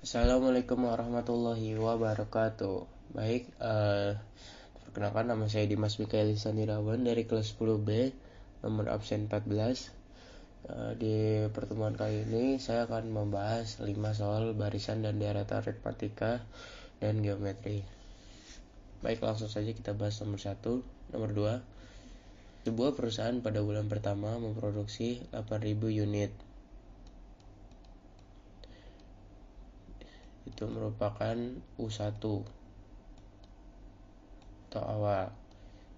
Assalamualaikum warahmatullahi wabarakatuh. Baik, perkenalkan nama saya Dimas Mikael Sanirawan dari kelas 10B, nomor absen 14. Di pertemuan kali ini saya akan membahas 5 soal barisan dan deretan aritmatika dan geometri. Baik, langsung saja kita bahas nomor 1. Nomor 2, sebuah perusahaan pada bulan pertama memproduksi 8.000 unit. Itu merupakan U1 atau awal,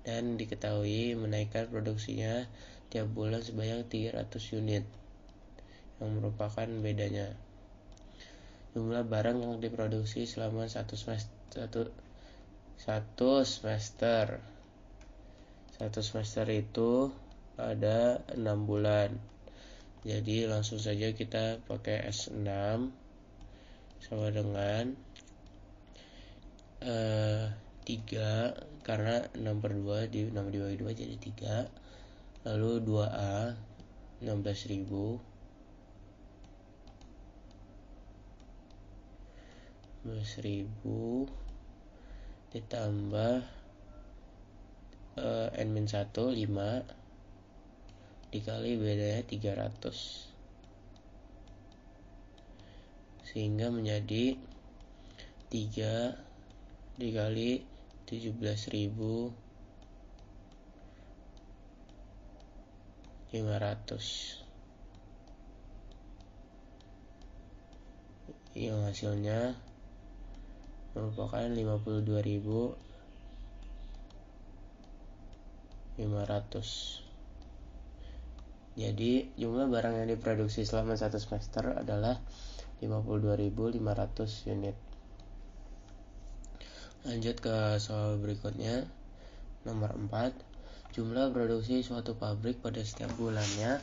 dan diketahui menaikkan produksinya tiap bulan sebanyak 300 unit, yang merupakan bedanya. Jumlah barang yang diproduksi selama satu semester. Satu semester itu ada 6 bulan. Jadi langsung saja kita pakai S6 sama dengan 3, karena 6/2 di 6 dibagi 2 jadi 3. Lalu 2A 16.000 ditambah N-1 5 dikali bedanya 300, sehingga menjadi 3 dikali 17.500, yang hasilnya merupakan 52.500. Jadi jumlah barang yang diproduksi selama satu semester adalah 52.500 unit. Lanjut ke soal berikutnya, nomor 4. Jumlah produksi suatu pabrik pada setiap bulannya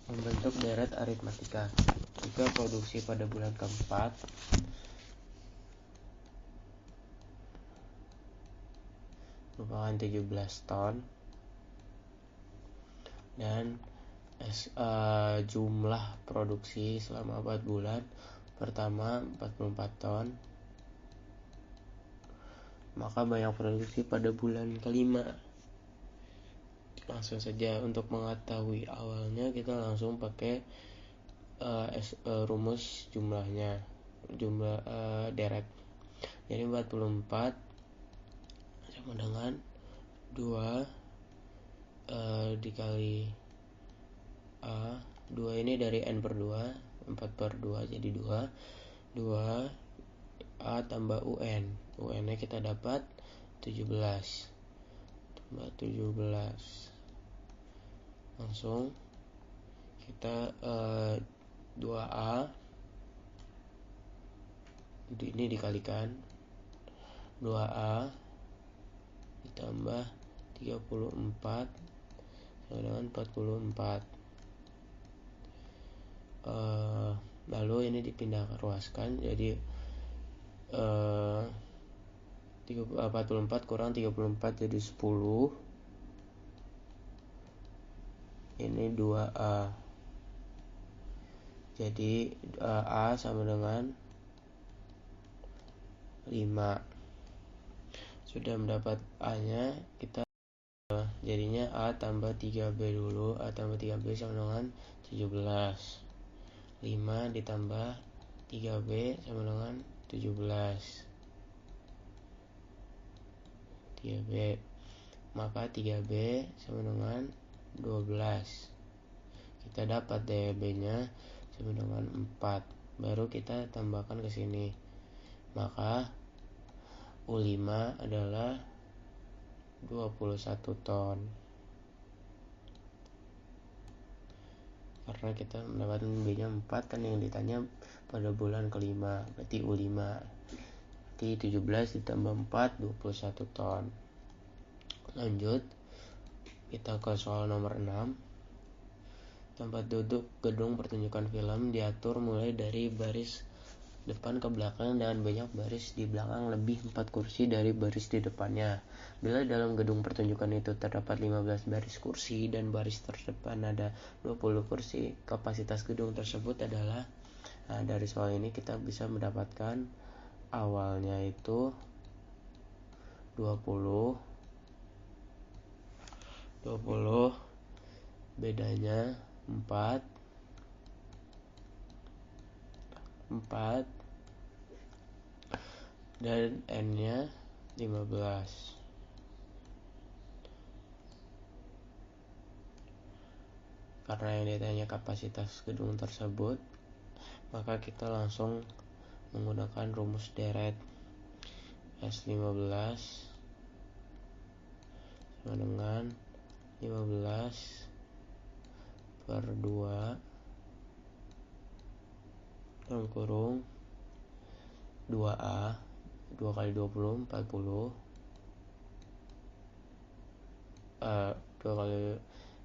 membentuk deret aritmatika. Jika produksi pada bulan keempat merupakan 17 ton, dan jumlah produksi selama 4 bulan pertama 44 ton, maka banyak produksi pada bulan kelima. Langsung saja, untuk mengetahui awalnya kita langsung pakai rumus jumlah deret. Jadi 44 sama dengan 2 dikali A. 2 ini dari N/2, 4/2 jadi 2 A tambah UN. UN nya kita dapat 17. Tambah 17. Langsung kita 2A ini dikalikan 2A ditambah 34 sama dengan 44. Lalu ini dipindah ruaskan, jadi 44 kurang 34 jadi 10. Ini 2A, jadi A sama dengan 5. Sudah mendapat A nya, kita jadinya A tambah 3B dulu. A tambah 3B sama dengan 17. 5 ditambah 3B sama dengan 17. 3B, maka 3B sama dengan 12. Kita dapat DB nya sama dengan 4. Baru kita tambahkan ke sini, maka U5 adalah 21 ton. Karena kita mendapatkan B nya 4, kan yang ditanya pada bulan kelima, berarti U5. Berarti 17 ditambah 4 21 ton. Lanjut kita ke soal nomor 6. Tempat duduk gedung pertunjukan film diatur mulai dari baris depan ke belakang dengan banyak baris di belakang lebih 4 kursi dari baris di depannya. Bila dalam gedung pertunjukan itu terdapat 15 baris kursi dan baris terdepan ada 20 kursi, kapasitas gedung tersebut adalah Nah, dari soal ini kita bisa mendapatkan awalnya itu 20 bedanya 4 dan N-nya 15. Karena yang ditanya kapasitas gedung tersebut, maka kita langsung menggunakan rumus deret. S15 sama dengan 15 per 2 dalam kurung 2A, 2 kali 20 40, 2 kali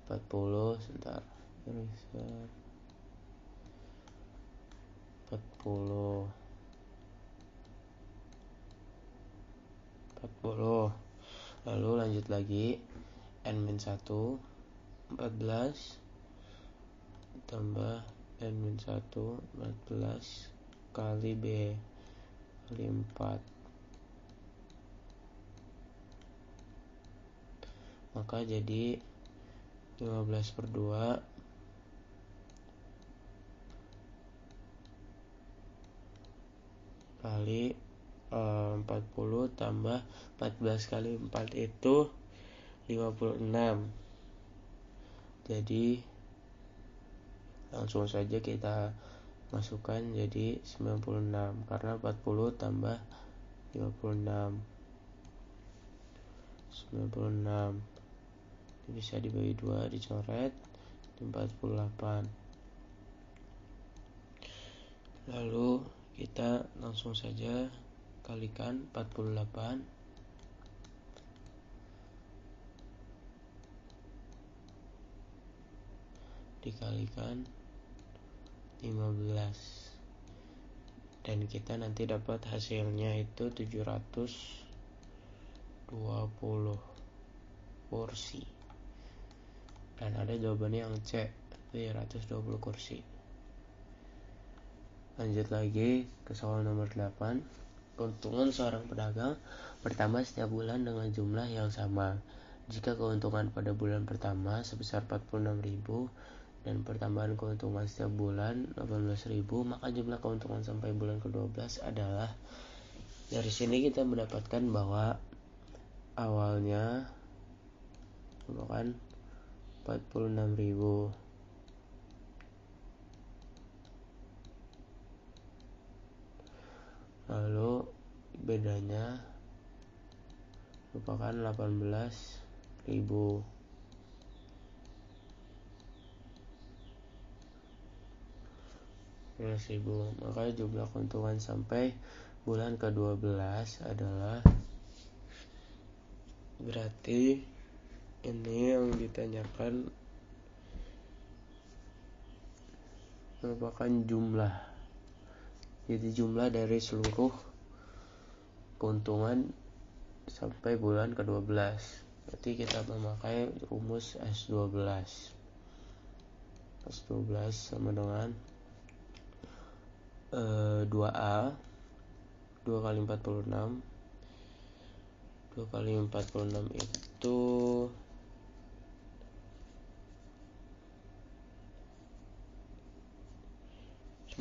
40 sebentar 40 lalu lanjut lagi N-1 14 tambah N-1 14 kali B kali 4, maka jadi 15 per 2 kali 40 tambah 14 kali 4 itu 56. Jadi langsung saja kita masukkan jadi 96 karena 40 tambah 56 96 bisa dibagi 2 dicoret 48. Lalu kita langsung saja kalikan 48 dikalikan 15 dan kita nanti dapat hasilnya itu 720 kursi, dan ada jawabannya yang C, 720 kursi. Lanjut lagi ke soal nomor 8. Keuntungan seorang pedagang bertambah setiap bulan dengan jumlah yang sama. Jika keuntungan pada bulan pertama sebesar 46.000 dan pertambahan keuntungan setiap bulan 18.000, maka jumlah keuntungan sampai bulan ke-12 adalah. Dari sini kita mendapatkan bahwa awalnya merupakan 46.000. Lalu bedanya merupakan 18.000. Maka jumlah keuntungan sampai bulan ke-12 adalah, berarti ini yang ditanyakan merupakan jumlah. Jadi jumlah dari seluruh keuntungan sampai bulan ke-12. Berarti kita memakai rumus S12. S12 sama dengan 2A 2 kali 46. 2 kali 46 itu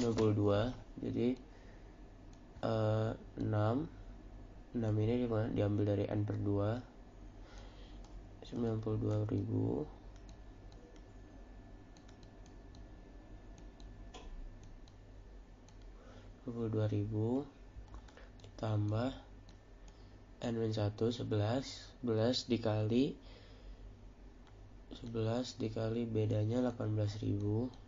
92. Jadi 6 ini diambil dari N per 2, 92.000 ditambah N-1 11 dikali bedanya 18.000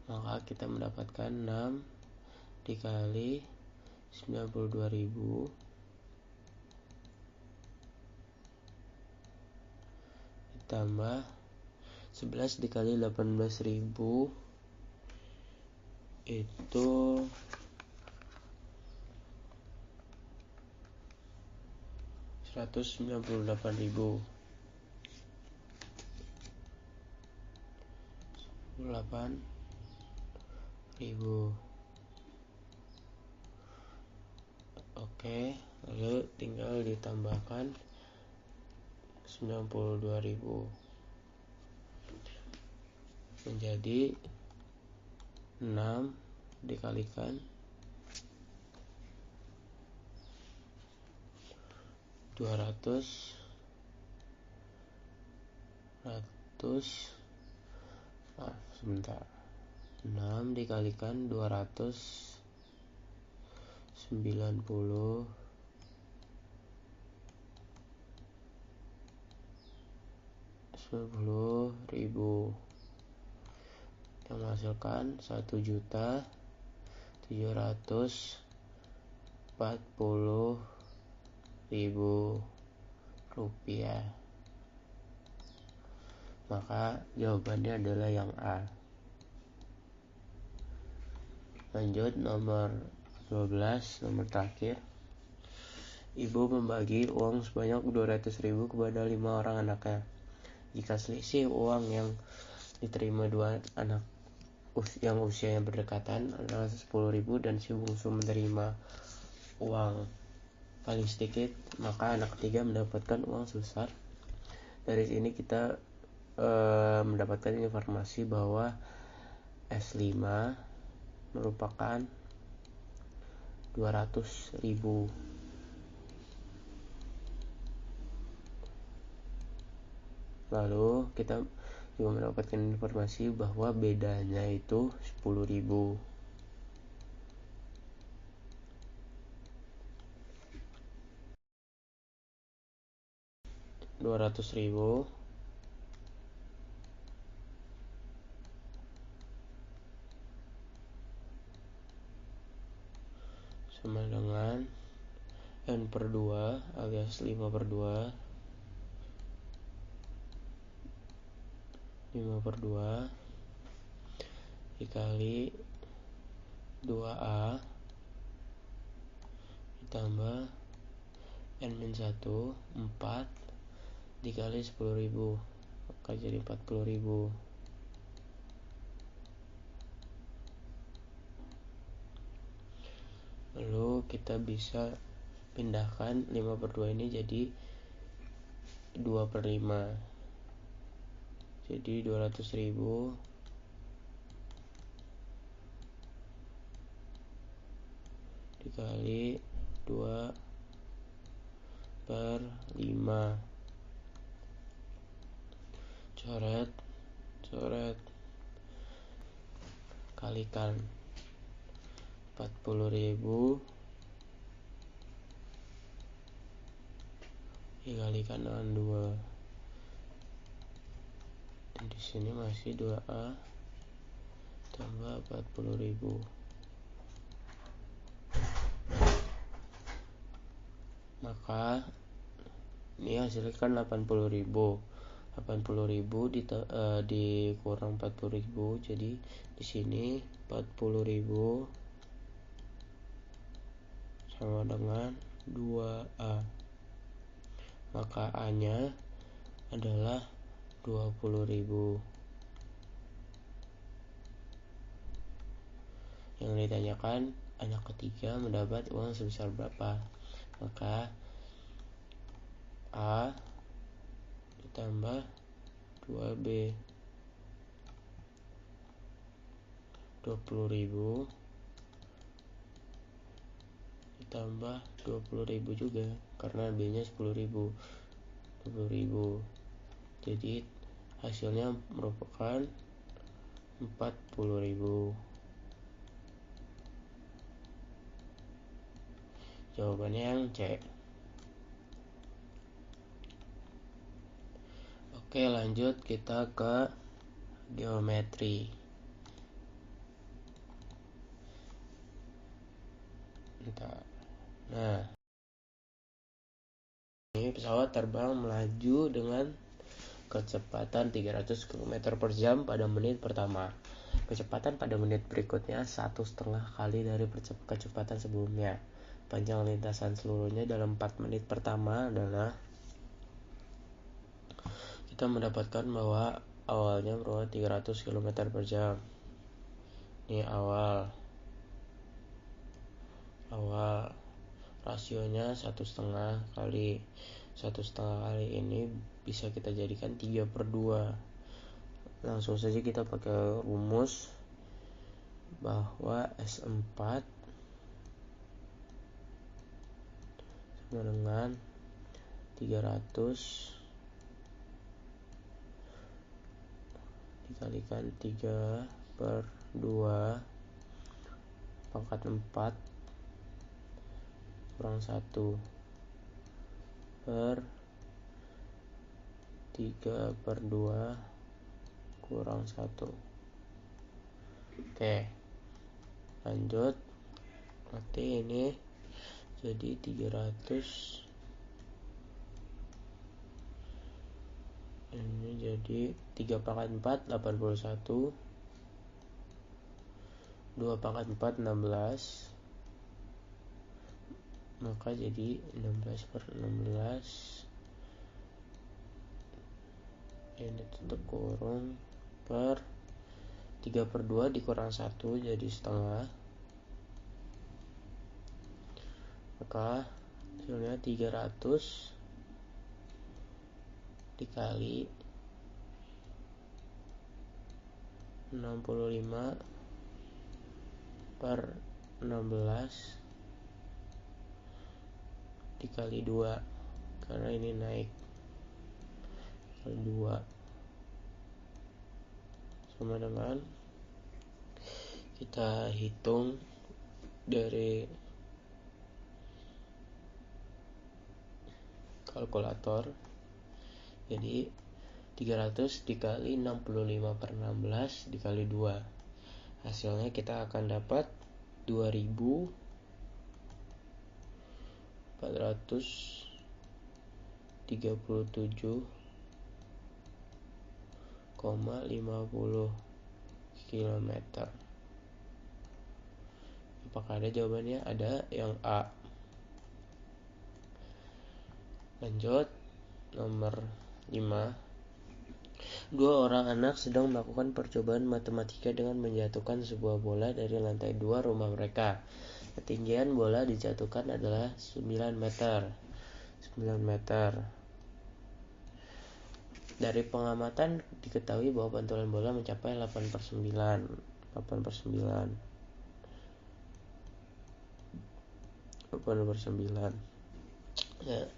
maka kita mendapatkan 6 dikali 92.000 ditambah 11 dikali 18.000 itu 198.000. 8.000. Oke, lalu tinggal ditambahkan 92.000 menjadi 6 dikalikan 200 sebentar, 6 dikalikan 290 10.000 yang menghasilkan 1.740.000 rupiah. Maka jawabannya adalah yang A. Lanjut nomor 12, nomor terakhir. Ibu membagi uang sebanyak 200.000 kepada 5 orang anaknya. Jika selisih uang yang diterima 2 anak yang usianya berdekatan adalah 10.000 dan si bungsu menerima uang paling sedikit, maka anak ketiga mendapatkan uang sebesar. Dari sini kita mendapatkan informasi bahwa S5 merupakan 200.000. Lalu kita juga mendapatkan informasi bahwa bedanya itu 10.000. $200.000 sama dengan N/2 alias 5/2 dikali 2A ditambah N-1 4 dikali 10.000, maka jadi 40.000. Lalu kita bisa pindahkan 5/2 ini jadi 2/5, jadi 200.000 dikali 2/5. coret kalikan 40.000 dikalikan dengan 2, dan di sini masih 2A tambah 40.000. Maka ini hasilnya kan 80.000 dikurang 40.000, jadi di sini 40.000 sama dengan 2A, maka A nya adalah 20.000. Yang ditanyakan anak ketiga mendapat uang sebesar berapa, maka A ditambah 2B 20.000 ditambah 20.000 juga karena B nya 10.000, 20.000, jadi hasilnya merupakan 40.000. Jawabannya yang C. Oke, lanjut kita ke geometri. Nah, ini pesawat terbang melaju dengan kecepatan 300 km/jam pada menit pertama. Kecepatan pada menit berikutnya 1,5 kali dari kecepatan sebelumnya. panjang lintasan seluruhnya dalam 4 menit pertama adalah kita mendapatkan bahwa awalnya berubah 300 km per jam. Ini awal rasionya 1,5 kali 1,5 kali ini bisa kita jadikan 3/2. Langsung saja kita pakai rumus bahwa S4 sama dengan 300 dikalikan 3/2 pangkat 4 kurang 1 per 3/2 kurang 1. Oke, lanjut. Berarti ini jadi 300, ini jadi 3 pangkat 4 81, 2 pangkat 4 16, maka jadi 16/16, ini tutup kurung, per 3/2 dikurang 1 jadi setengah, maka hasilnya 300 dikali 65 per 16 dikali 2, karena ini naik kali 2 sama dengan, kita hitung dari kalkulator, jadi 300 dikali 65/16 dikali 2, hasilnya kita akan dapat 2437,50 km. Apakah ada jawabannya? Ada, yang A. Lanjut, nomor 5. Dua orang anak sedang melakukan percobaan matematika dengan menjatuhkan sebuah bola dari lantai 2 rumah mereka. Ketinggian bola dijatuhkan adalah 9 meter. Dari pengamatan diketahui bahwa pantulan bola mencapai 8/9. Ya,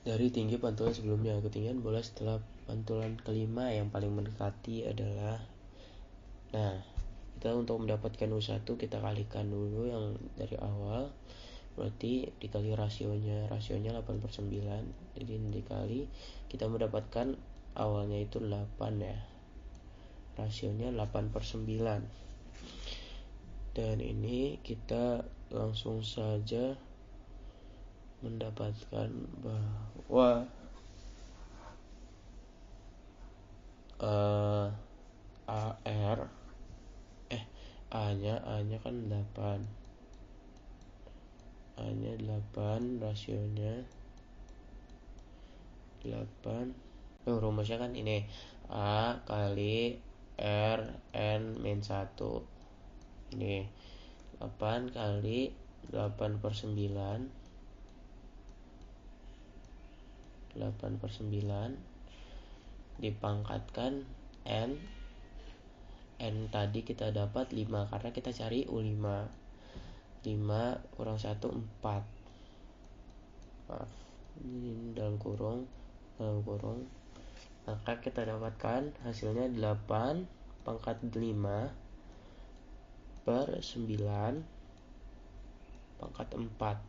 dari tinggi pantulan sebelumnya, ketinggian bola setelah pantulan kelima yang paling mendekati adalah, nah, kita untuk mendapatkan U1 kita kalikan dulu yang dari awal, berarti dikali rasionya 8/9, jadi dikali, kita mendapatkan awalnya itu 8 ya, rasionya 8/9, dan ini kita langsung saja mendapatkan bahwa A-nya kan 8, A-nya 8, rasionya 8. Rumusnya kan ini, A kali R N min 1. Ini 8 kali 8/9 dipangkatkan N tadi kita dapat 5 karena kita cari U5. 5 kurang 1 4. Maaf, ini dalam kurung. Maka kita dapatkan hasilnya 8 pangkat 5 per 9 pangkat 4.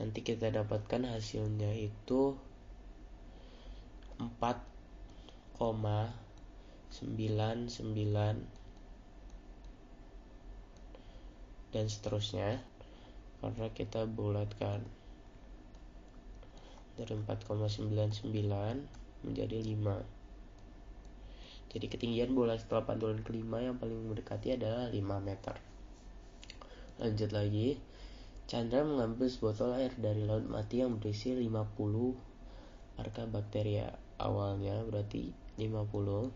Nanti kita dapatkan hasilnya itu 4,99 dan seterusnya, karena kita bulatkan dari 4,99 menjadi 5. Jadi ketinggian bola setelah pantulan kelima yang paling mendekati adalah 5 meter. Lanjut lagi. Chandra mengambil sebotol air dari laut mati yang berisi 50 Archaebacteria. Awalnya berarti 50.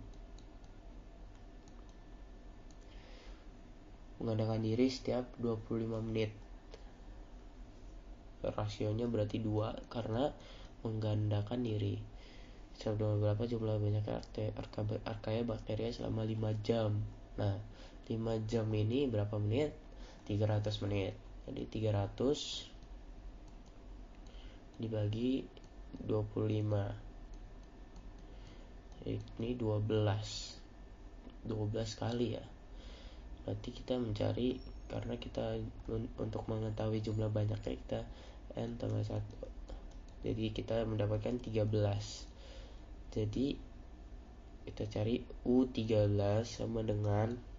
Mengadakan diri setiap 25 menit. Rasionya berarti 2 karena menggandakan diri. Setiap berapa jumlah banyak Archaebacteria selama 5 jam. Nah, 5 jam ini berapa menit? 300 menit. Jadi 300 dibagi 25. Ini 12 kali ya. Berarti kita mencari, karena kita untuk mengetahui jumlah banyaknya kita n tambah 1. Jadi kita mendapatkan 13. Jadi kita cari U13 sama dengan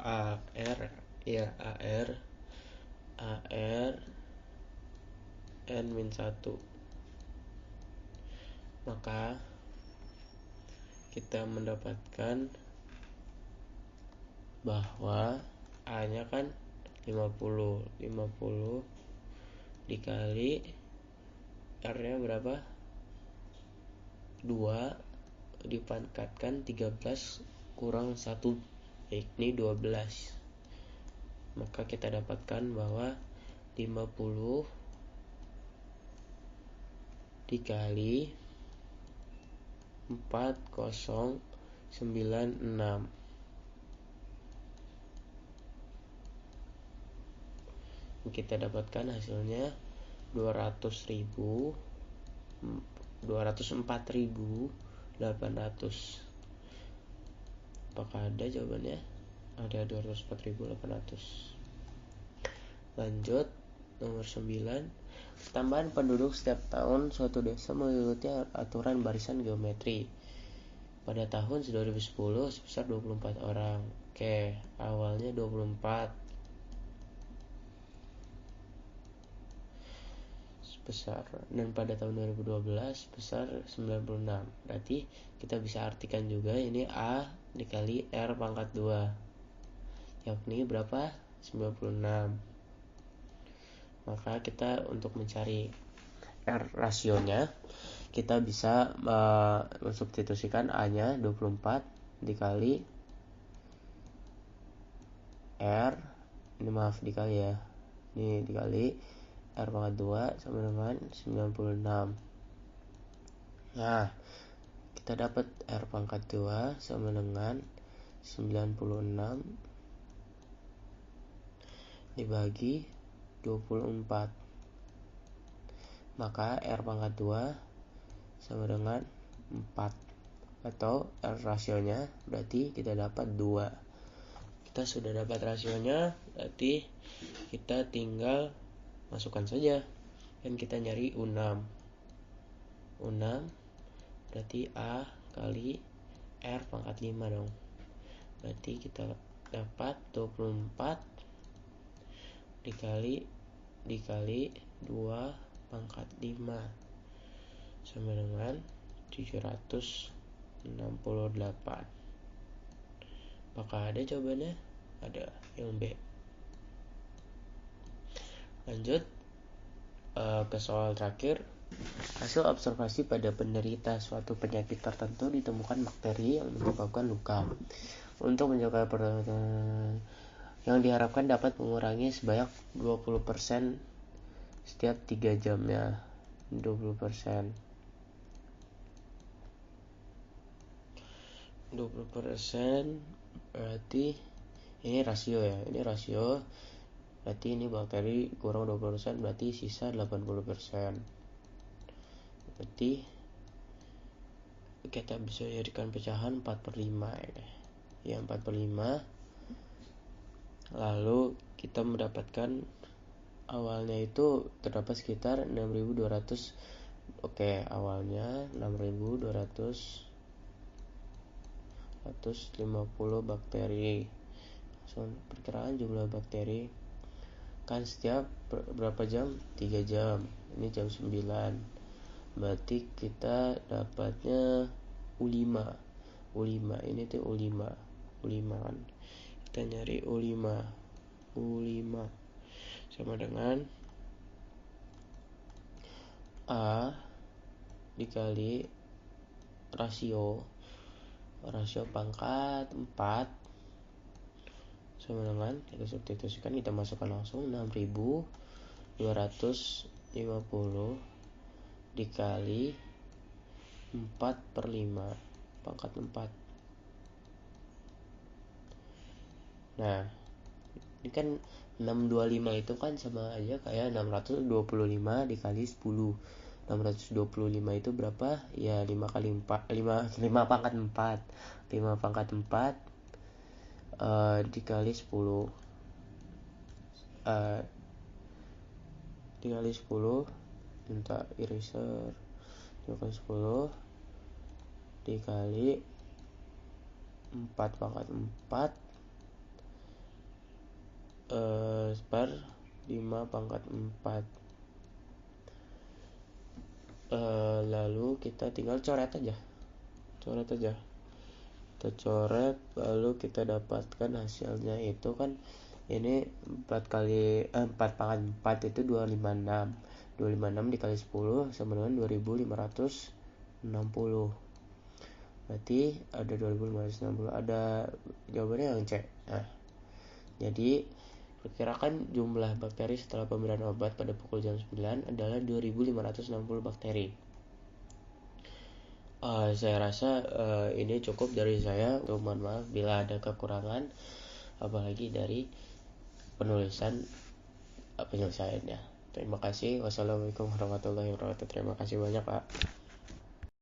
AR N-1. Maka kita mendapatkan bahwa A-nya kan 50 dikali R-nya berapa? 2 dipangkatkan 13 kurang 1, yakni 12. Maka kita dapatkan bahwa 50 dikali 4096. Kita dapatkan hasilnya 204.800. Apakah ada jawabannya? Ada 204.800. Lanjut nomor 9. Tambahan penduduk setiap tahun suatu desa mengikuti aturan barisan geometri. Pada tahun 2010 sebesar 24 orang. Oke, awalnya 24 sebesar, dan pada tahun 2012 sebesar 96. Berarti kita bisa artikan juga ini A dikali R pangkat 2, yakni berapa? 96. Maka kita untuk mencari R rasionya, kita bisa mensubstitusikan A-nya 24 dikali R, ini maaf dikali ya, ini dikali R pangkat 2 sama dengan 96. Nah, kita dapat R pangkat 2 sama dengan 96 dibagi 24. Maka R pangkat 2 sama dengan 4, atau R rasionya berarti kita dapat 2. Kita sudah dapat rasionya, berarti kita tinggal masukkan saja, dan kita nyari U6 berarti A kali R pangkat 5 dong. Berarti kita dapat 24 dikali 2 pangkat 5 sama dengan 768. Apakah ada jawabannya? Ada, yang B. Lanjut ke soal terakhir. Hasil observasi pada penderita suatu penyakit tertentu ditemukan bakteri yang menyebabkan luka. Untuk menjaga yang diharapkan dapat mengurangi sebanyak 20% setiap 3 jamnya. 20% berarti ini rasio ya. Ini rasio, berarti ini bakteri kurang 20%, berarti sisa 80%. Berarti kita bisa jadikan pecahan 4/5 ya. 4/5. Lalu kita mendapatkan awalnya itu terdapat sekitar 6.200. Oke, awalnya 6.250 bakteri. So, perkiraan jumlah bakteri kan setiap berapa jam? 3 jam. Ini jam 9. Berarti kita dapatnya U5 ini tuh U5. U5 kan. Kita nyari U5 sama dengan A dikali rasio pangkat 4 sama dengan, kita substitusikan, kita masukkan langsung 6.250 dikali 4/5 pangkat 4. Nah, ini kan 625 itu kan sama aja kayak 625 dikali 10. 625 itu berapa? Ya 5 kali 4, 5 pangkat 4. 5 pangkat 4 dikali 10. Dikali 10, minta eraser. Dikali 10 dikali 4 pangkat 4 per 5 pangkat 4. Lalu kita tinggal coret aja. Kita coret, lalu kita dapatkan hasilnya itu kan ini 4 pangkat 4 itu 256. 256 dikali 10 sama dengan 2560. Berarti ada 2560, ada jawabannya yang C. Nah, jadi perkirakan jumlah bakteri setelah pemberian obat pada pukul jam 9 adalah 2560 bakteri. Saya rasa ini cukup dari saya. Mohon maaf bila ada kekurangan, apalagi dari penulisan penyelesaiannya. Terima kasih. Wassalamualaikum warahmatullahi wabarakatuh. Terima kasih banyak, Pak.